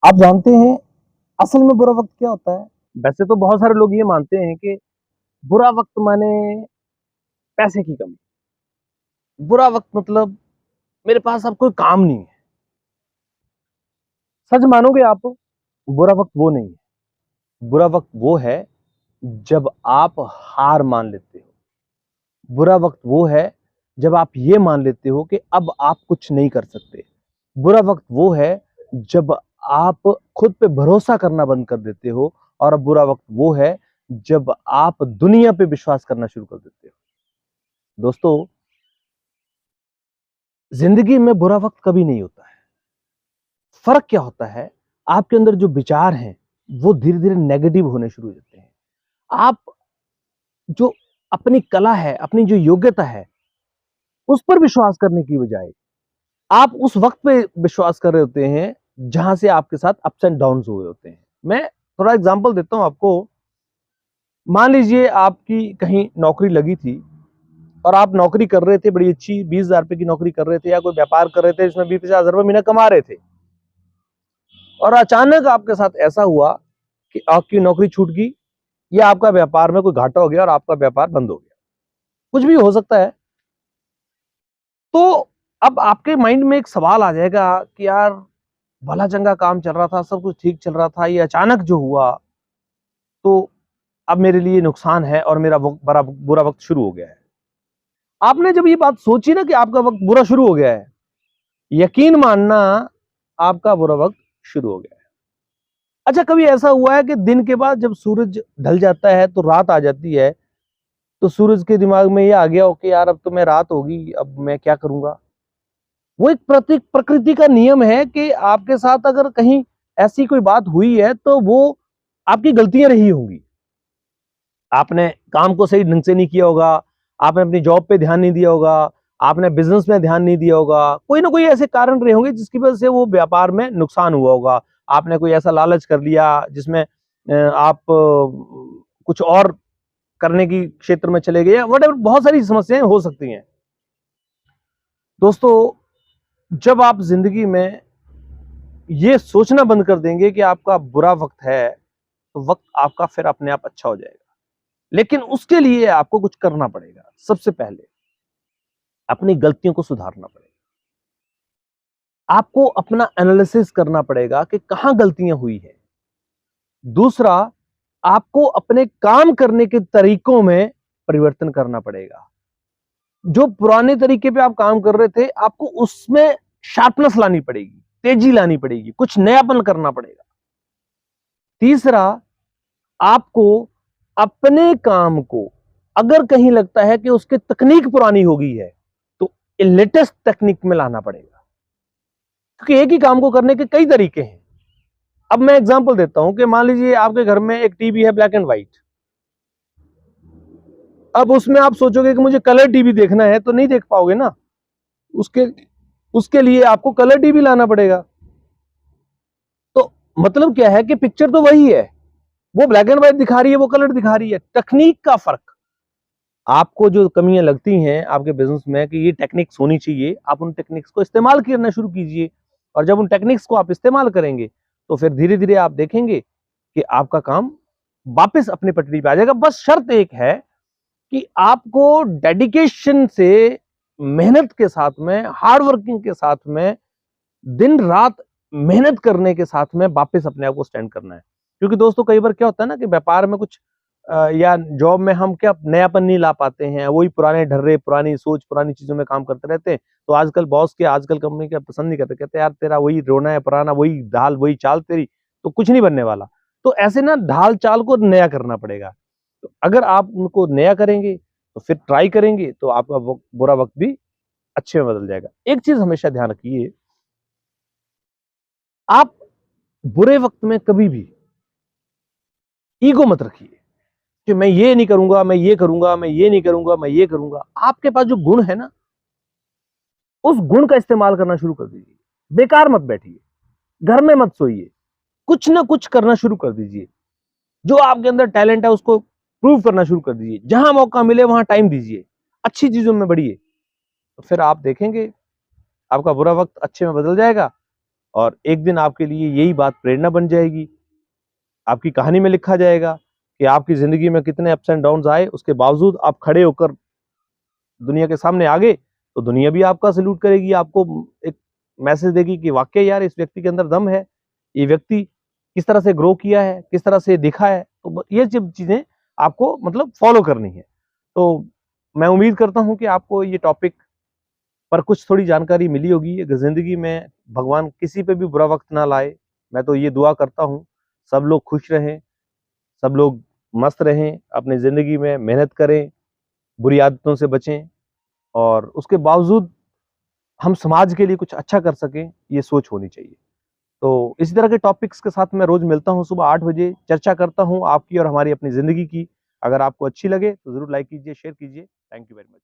आप जानते हैं असल में बुरा वक्त क्या होता है? वैसे तो बहुत सारे लोग ये मानते हैं कि बुरा वक्त माने पैसे की कमी। बुरा वक्त मतलब मेरे पास अब कोई काम नहीं है। सच मानोगे आप? बुरा वक्त वो नहीं है। बुरा वक्त वो है जब आप हार मान लेते हो। बुरा वक्त वो है जब आप ये मान लेते हो कि अब आप कुछ नहीं कर सकते। बुरा वक्त वो है जब आप खुद पे भरोसा करना बंद कर देते हो। और अब बुरा वक्त वो है जब आप दुनिया पे विश्वास करना शुरू कर देते हो। दोस्तों, जिंदगी में बुरा वक्त कभी नहीं होता है। फर्क क्या होता है? आपके अंदर जो विचार हैं वो धीरे धीरे नेगेटिव होने शुरू हो जाते हैं। आप जो अपनी कला है, अपनी जो योग्यता है, उस पर विश्वास करने की बजाय आप उस वक्त पे विश्वास कर रहे होते हैं जहां से आपके साथ अप्स एंड डाउन्स हुए होते हैं। मैं थोड़ा एग्जांपल देता हूं आपको। मान लीजिए आपकी कहीं नौकरी लगी थी और आप नौकरी कर रहे थे, बड़ी अच्छी 20,000 रुपए की नौकरी कर रहे थे, या कोई व्यापार कर रहे थे जिसमें 20-50,000 रुपए महीना कमा रहे थे, और अचानक आपके साथ ऐसा हुआ कि आपकी नौकरी छूट गई, या आपका व्यापार में कोई घाटा हो गया और आपका व्यापार बंद हो गया। कुछ भी हो सकता है। तो अब आपके माइंड में एक सवाल आ जाएगा कि यार, भला चंगा काम चल रहा था, सब कुछ ठीक चल रहा था, ये अचानक जो हुआ, तो अब मेरे लिए नुकसान है और मेरा बड़ा बुरा वक्त शुरू हो गया है। आपने जब ये बात सोची ना कि आपका वक्त बुरा शुरू हो गया है, यकीन मानना, आपका बुरा वक्त शुरू हो गया है। अच्छा, कभी ऐसा हुआ है कि दिन के बाद जब सूरज ढल जाता है तो रात आ जाती है, तो सूरज के दिमाग में ये आ गया हो कि यार, अब तो मैं रात होगी, अब मैं क्या करूंगा? वो एक प्रतीक प्रकृति का नियम है कि आपके साथ अगर कहीं ऐसी कोई बात हुई है तो वो आपकी गलतियां रही होंगी। आपने काम को सही ढंग से नहीं किया होगा, आपने अपनी जॉब पे ध्यान नहीं दिया होगा, आपने बिजनेस में ध्यान नहीं दिया होगा, कोई ना कोई ऐसे कारण रहे होंगे जिसकी वजह से वो व्यापार में नुकसान हुआ होगा। आपने कोई ऐसा लालच कर लिया जिसमें आप कुछ और करने की क्षेत्र में चले गए, वट बहुत सारी समस्याएं हो सकती हैं। दोस्तों, जब आप जिंदगी में ये सोचना बंद कर देंगे कि आपका बुरा वक्त है, तो वक्त आपका फिर अपने आप अच्छा हो जाएगा। लेकिन उसके लिए आपको कुछ करना पड़ेगा। सबसे पहले अपनी गलतियों को सुधारना पड़ेगा। आपको अपना एनालिसिस करना पड़ेगा कि कहां गलतियां हुई है। दूसरा, आपको अपने काम करने के तरीकों में परिवर्तन करना पड़ेगा। जो पुराने तरीके पे आप काम कर रहे थे, आपको उसमें शार्पनेस लानी पड़ेगी, तेजी लानी पड़ेगी, कुछ नयापन करना पड़ेगा। तीसरा, आपको अपने काम को, अगर कहीं लगता है कि उसकी तकनीक पुरानी हो गई है, तो लेटेस्ट तकनीक में लाना पड़ेगा। क्योंकि एक ही काम को करने के कई तरीके हैं। अब मैं एग्जांपल देता हूं कि मान लीजिए आपके घर में एक टीवी है, ब्लैक एंड व्हाइट। अब उसमें आप सोचोगे कि मुझे कलर टीवी देखना है, तो नहीं देख पाओगे ना। उसके उसके लिए आपको कलर टीवी लाना पड़ेगा। तो मतलब क्या है कि पिक्चर तो वही है, वो ब्लैक एंड व्हाइट दिखा रही है, वो कलर दिखा रही है, तकनीक का फर्क। आपको जो कमियां लगती हैं आपके बिजनेस में कि ये टेक्निक्स होनी चाहिए, आप उन टेक्निक्स को इस्तेमाल करना शुरू कीजिए। और जब उन टेक्निक्स को आप इस्तेमाल करेंगे, तो फिर धीरे धीरे आप देखेंगे कि आपका काम वापस अपनी पटरी पे आ जाएगा। बस शर्त एक है कि आपको डेडिकेशन से, मेहनत के साथ में, हार्ड वर्किंग के साथ में, दिन रात मेहनत करने के साथ में वापस अपने आप को स्टैंड करना है। क्योंकि दोस्तों, कई बार क्या होता है ना कि व्यापार में कुछ या जॉब में हम क्या नयापन नहीं ला पाते हैं, वही पुराने ढर्रे, पुरानी सोच, पुरानी चीजों में काम करते रहते हैं। तो आजकल बॉस के, आजकल कंपनी के पसंद नहीं करते, कहते यार तेरा वही रोना है पुराना, वही ढाल वही चाल तेरी, तो कुछ नहीं बनने वाला। तो ऐसे ना ढाल चाल को नया करना पड़ेगा। तो अगर आप उनको नया करेंगे, तो फिर ट्राई करेंगे, तो आपका बुरा वक्त भी अच्छे में बदल जाएगा। एक चीज हमेशा ध्यान रखिए, आप बुरे वक्त में कभी भी ईगो मत रखिए कि मैं ये नहीं करूंगा, मैं ये करूंगा, मैं ये नहीं करूंगा, मैं ये करूंगा। आपके पास जो गुण है ना, उस गुण का इस्तेमाल करना शुरू कर दीजिए। बेकार मत बैठिए, घर में मत सोइए, कुछ ना कुछ करना शुरू कर दीजिए। जो आपके अंदर टैलेंट है उसको प्रूव करना शुरू कर दीजिए। जहां मौका मिले वहां टाइम दीजिए, अच्छी चीजों में बढ़िए। तो फिर आप देखेंगे आपका बुरा वक्त अच्छे में बदल जाएगा और एक दिन आपके लिए यही बात प्रेरणा बन जाएगी, आपकी कहानी में लिखा जाएगा कि आपकी ज़िंदगी में कितने अप्स एंड डाउन्स आए, उसके बावजूद आप खड़े होकर दुनिया के सामने आ गए, तो दुनिया भी आपका सैल्यूट करेगी, आपको एक मैसेज देगी कि वाक़ई यार इस व्यक्ति के अंदर दम है, ये व्यक्ति किस तरह से ग्रो किया है, किस तरह से दिखा है, तो ये सब चीज़ें आपको मतलब फ़ॉलो करनी है। तो मैं उम्मीद करता हूँ कि आपको ये टॉपिक पर कुछ थोड़ी जानकारी मिली होगी। ज़िंदगी में भगवान किसी पे भी बुरा वक़्त ना लाए, मैं तो ये दुआ करता हूँ, सब लोग खुश रहें, सब लोग मस्त रहें, अपनी ज़िंदगी में मेहनत करें, बुरी आदतों से बचें और उसके बावजूद हम समाज के लिए कुछ अच्छा कर सकें, ये सोच होनी चाहिए। तो इसी तरह के टॉपिक्स के साथ मैं रोज़ मिलता हूँ सुबह 8 बजे, चर्चा करता हूँ आपकी और हमारी अपनी ज़िंदगी की। अगर आपको अच्छी लगे तो ज़रूर लाइक कीजिए, शेयर कीजिए। Thank you very much.